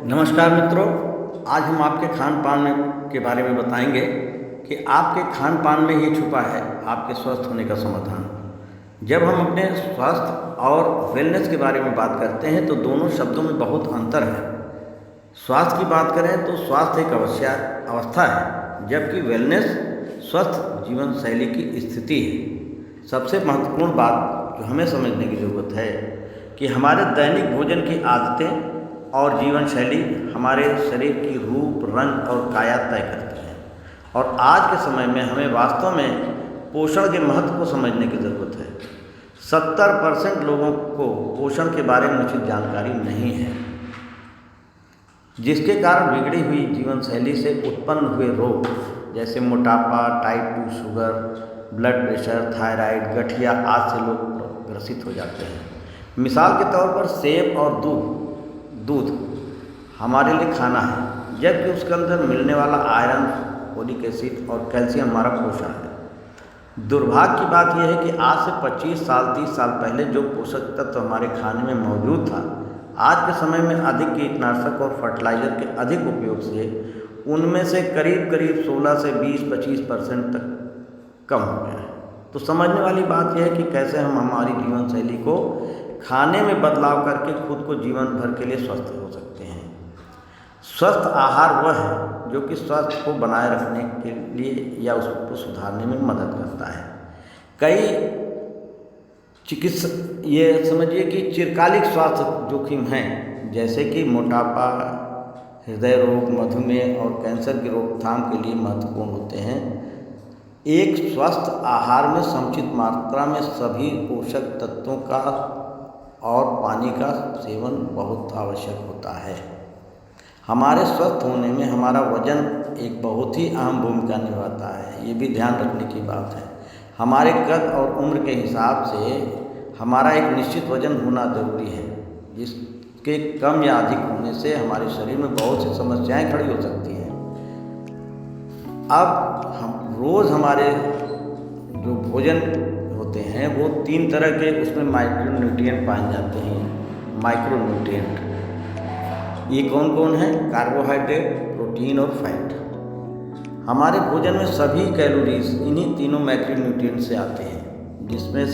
नमस्कार मित्रों। आज हम आपके खान पान के बारे में बताएंगे कि आपके खान पान में ही छुपा है आपके स्वस्थ होने का समाधान। जब हम अपने स्वास्थ्य और वेलनेस के बारे में बात करते हैं तो दोनों शब्दों में बहुत अंतर है। स्वास्थ्य की बात करें तो स्वास्थ्य एक अवस्था है, जबकि वेलनेस स्वस्थ जीवन शैली की स्थिति है। सबसे महत्वपूर्ण बात जो हमें समझने की ज़रूरत है कि हमारे दैनिक भोजन की आदतें और जीवन शैली हमारे शरीर की रूप, रंग और काया तय करती हैं। और आज के समय में हमें वास्तव में पोषण के महत्व को समझने की ज़रूरत है। 70% लोगों को पोषण के बारे में उचित जानकारी नहीं है, जिसके कारण बिगड़ी हुई जीवन शैली से उत्पन्न हुए रोग जैसे मोटापा, type 2 sugar, blood pressure, thyroid, गठिया आदि से लोग ग्रसित हो जाते हैं। मिसाल के तौर पर सेब और दूध हमारे लिए खाना है, जबकि उसके अंदर मिलने वाला आयरन, फोलिक एसिड और कैल्शियम हमारा पोषण है। दुर्भाग्य की बात यह है कि आज से 25 साल 30 साल पहले जो पोषक तत्व हमारे खाने में मौजूद था, आज के समय में अधिक कीटनाशक और फर्टिलाइज़र के अधिक उपयोग से उनमें से करीब 16 से 20-25% तक कम हो गया है। तो समझने वाली बात यह है कि कैसे हम हमारी जीवन शैली को खाने में बदलाव करके खुद को जीवन भर के लिए स्वस्थ हो सकते हैं। स्वस्थ आहार वह है जो कि स्वास्थ्य को बनाए रखने के लिए या उसको सुधारने में मदद करता है। कई ये समझिए कि चिरकालिक स्वास्थ्य जोखिम हैं, जैसे कि मोटापा, हृदय रोग, मधुमेह और कैंसर की रोकथाम के लिए महत्वपूर्ण होते हैं। एक स्वस्थ आहार में समुचित मात्रा में सभी पोषक तत्वों का और पानी का सेवन बहुत आवश्यक होता है। हमारे स्वस्थ होने में हमारा वजन एक बहुत ही अहम भूमिका निभाता है। ये भी ध्यान रखने की बात है। हमारे कद और उम्र के हिसाब से हमारा एक निश्चित वजन होना जरूरी है, जिसके कम या अधिक होने से हमारे शरीर में बहुत सी समस्याएं खड़ी हो सकती हैं। अब हम रोज़ हमारे जो भोजन होते हैं वो 3 तरह के उसमें माइक्रोन्यूट्रिएंट पाए जाते हैं। माइक्रोन्यूट्रिएंट ये कौन कौन है? कार्बोहाइड्रेट, प्रोटीन और फैट। हमारे भोजन में सभी कैलोरीज इन्हीं तीनों माइक्रोन्यूट्रिएंट से आते हैं, जिसमें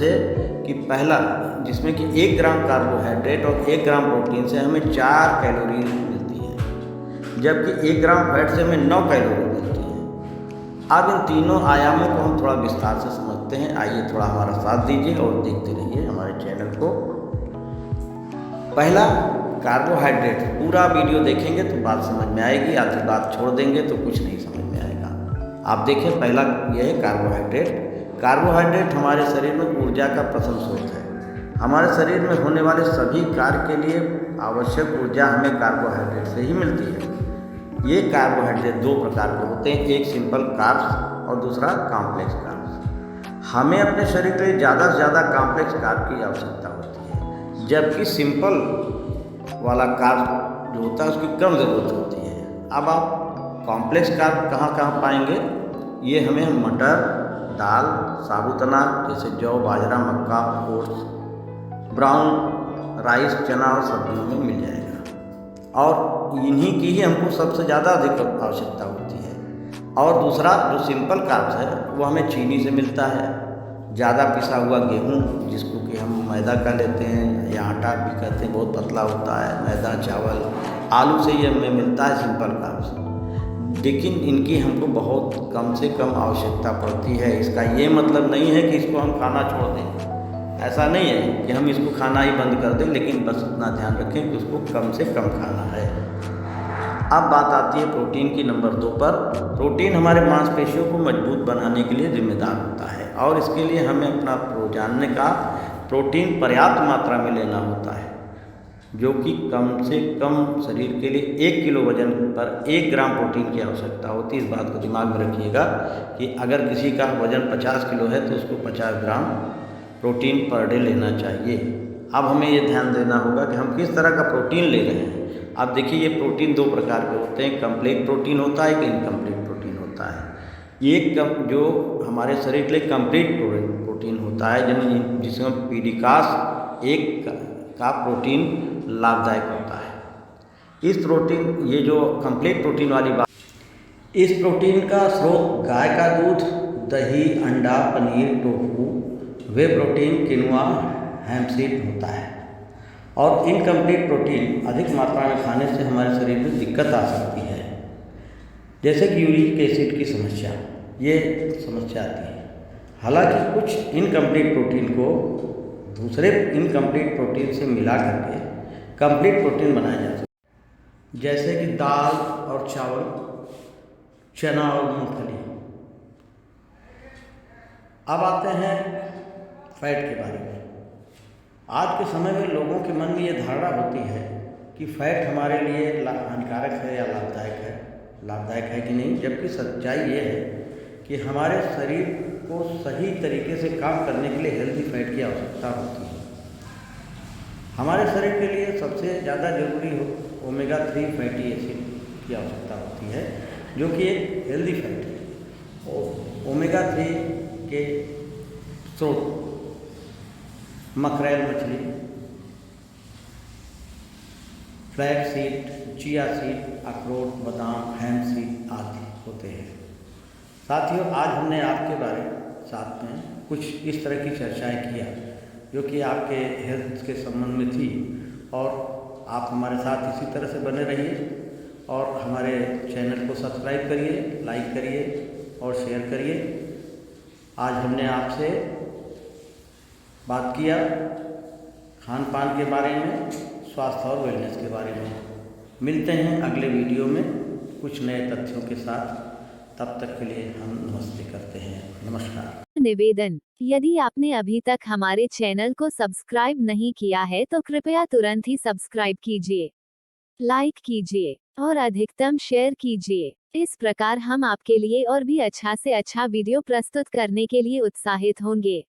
कि 1 ग्राम कार्बोहाइड्रेट और 1 ग्राम प्रोटीन से हमें 4 कैलोरी मिलती है, जबकि 1 ग्राम फैट से हमें 9 कैलोरी मिलती है। अब इन तीनों आयामों को हम थोड़ा विस्तार से समझते हैं। आइए थोड़ा हमारा साथ दीजिए और देखते रहिए हमारे चैनल को। पहला, कार्बोहाइड्रेट। पूरा वीडियो देखेंगे तो बात समझ में आएगी, आधी बात छोड़ देंगे तो कुछ नहीं समझ में आएगा। आप देखें, पहला यह है कार्बोहाइड्रेट। कार्बोहाइड्रेट हमारे शरीर में ऊर्जा का प्रथम स्रोत है। हमारे शरीर में होने वाले सभी कार्य के लिए आवश्यक ऊर्जा हमें कार्बोहाइड्रेट से ही मिलती है। ये कार्बोहाइड्रेट 2 प्रकार के होते हैं, एक सिंपल कार्ब्स और दूसरा कॉम्प्लेक्स कार्ब्स। हमें अपने शरीर के लिए ज़्यादा से ज़्यादा कॉम्प्लेक्स कार्ब की आवश्यकता होती है, जबकि सिंपल वाला कार्ब जो होता है उसकी कम ज़रूरत होती है। अब आप कॉम्प्लेक्स कार्ब कहाँ कहाँ पाएंगे? ये हमें मटर, दाल, साबुत अनाज जैसे जौ, बाजरा, मक्का, ओट्स, ब्राउन राइस, चना और सब्जियों में मिल जाएगा। और इन्हीं की ही हमको सबसे ज़्यादा अधिक आवश्यकता होती है। और दूसरा जो सिंपल कार्ब्स है वो हमें चीनी से मिलता है, ज़्यादा पिसा हुआ गेहूँ जिसको कि हम मैदा का लेते हैं या आटा भी कहते हैं, बहुत पतला होता है, मैदा, चावल, आलू से ये हमें मिलता है सिंपल कार्ब्स। लेकिन इनकी हमको बहुत कम से कम आवश्यकता पड़ती है। इसका ये मतलब नहीं है कि इसको हम खाना छोड़ दें, ऐसा नहीं है कि हम इसको खाना ही बंद कर दें, लेकिन बस इतना ध्यान रखें कि उसको कम से कम खाना है। अब बात आती है प्रोटीन की नंबर 2 पर। प्रोटीन हमारे मांसपेशियों को मजबूत बनाने के लिए जिम्मेदार होता है और इसके लिए हमें अपना रोजाना का प्रोटीन पर्याप्त मात्रा में लेना होता है, जो कि कम से कम शरीर के लिए 1 किलो वजन पर 1 ग्राम प्रोटीन की आवश्यकता होती है। इस बात को दिमाग में रखिएगा कि अगर किसी का वजन 50 किलो है तो उसको 50 ग्राम प्रोटीन पर डे लेना चाहिए। अब हमें ये ध्यान देना होगा कि हम किस तरह का प्रोटीन ले रहे हैं। अब देखिए, ये प्रोटीन 2 प्रकार के होते हैं, कंप्लीट प्रोटीन होता है, एक इनकम्प्लीट प्रोटीन होता है। एक जो हमारे शरीर के लिए कंप्लीट प्रोटीन होता है, जिसमें पीडिकास एक का प्रोटीन लाभदायक होता है। इस प्रोटीन, ये जो कंप्लीट प्रोटीन वाली बात, इस प्रोटीन का स्रोत गाय का दूध, दही, अंडा, पनीर, टोफू, वे प्रोटीन, किनुआ, हैम्पसीड होता है। और इनकम्प्लीट प्रोटीन अधिक मात्रा में खाने से हमारे शरीर में दिक्कत आ सकती है, जैसे कि यूरिक एसिड की समस्या, ये समस्या आती है। हालांकि कुछ इनकम्प्लीट प्रोटीन को दूसरे इनकम्प्लीट प्रोटीन से मिला करके कंप्लीट प्रोटीन बनाया जा सकता है, जैसे कि दाल और चावल, चना और मूंगफली। अब आते हैं फैट के बारे में। आज के समय में लोगों के मन में ये धारणा होती है कि फैट हमारे लिए हानिकारक है या लाभदायक है कि नहीं, जबकि सच्चाई ये है कि हमारे शरीर को सही तरीके से काम करने के लिए हेल्दी फैट की आवश्यकता होती है। हमारे शरीर के लिए सबसे ज़्यादा जरूरी ओमेगा 3 फैटी एसिड की आवश्यकता होती है, जो कि एक हेल्दी फैट है। और ओमेगा 3 के स्रोत मकरेल मछली, फ्लैक्स सीड, चिया सीड, अखरोट, बादाम, हैम्प सीड आदि होते हैं। साथियों, आज हमने आपके साथ में कुछ इस तरह की चर्चाएं किया जो कि आपके हेल्थ के संबंध में थी, और आप हमारे साथ इसी तरह से बने रहिए और हमारे चैनल को सब्सक्राइब करिए, लाइक करिए और शेयर करिए। आज हमने आपसे बात किया खान पान के बारे में, स्वास्थ्य और वेलनेस के बारे में। मिलते हैं अगले वीडियो में कुछ नए तथ्यों के साथ। तब तक के लिए हम नमस्ते करते हैं। नमस्कार। निवेदन, यदि आपने अभी तक हमारे चैनल को सब्सक्राइब नहीं किया है तो कृपया तुरंत ही सब्सक्राइब कीजिए, लाइक कीजिए और अधिकतम शेयर कीजिए। इस प्रकार हम आपके लिए और भी अच्छा से अच्छा वीडियो प्रस्तुत करने के लिए उत्साहित होंगे।